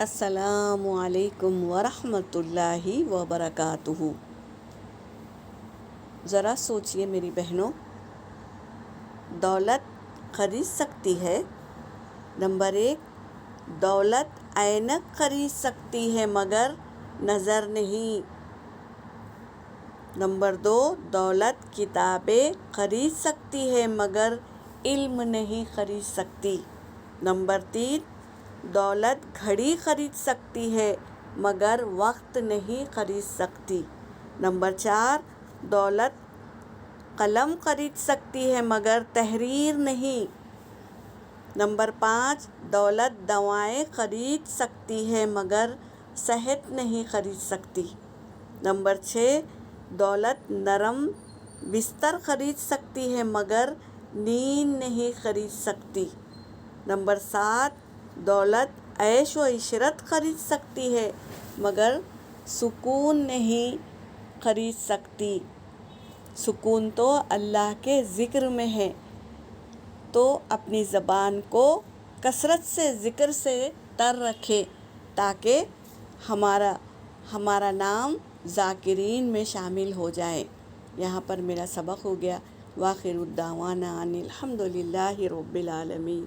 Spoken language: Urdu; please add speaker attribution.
Speaker 1: السلام علیکم ورحمۃ اللہ وبرکاتہ۔ ذرا سوچئے میری بہنوں، دولت خرید سکتی ہے؟ نمبر 1، دولت اینک خرید سکتی ہے مگر نظر نہیں۔ نمبر 2، دولت کتابیں خرید سکتی ہے مگر علم نہیں خرید سکتی۔ نمبر 3، دولت گھڑی خرید سکتی ہے مگر وقت نہیں خرید سکتی۔ نمبر 4، دولت قلم خرید سکتی ہے مگر تحریر نہیں۔ نمبر 5، دولت دوائیں خرید سکتی ہے مگر صحت نہیں خرید سکتی۔ نمبر 6، دولت نرم بستر خرید سکتی ہے مگر نیند نہیں خرید سکتی۔ نمبر 7، دولت عیش و عشرت خرید سکتی ہے مگر سکون نہیں خرید سکتی۔ سکون تو اللہ کے ذکر میں ہے، تو اپنی زبان کو کثرت سے ذکر سے تر رکھے تاکہ ہمارا نام ذاکرین میں شامل ہو جائے۔ یہاں پر میرا سبق ہو گیا۔ وآخر الدعوانا ان الحمد للہ رب العالمین۔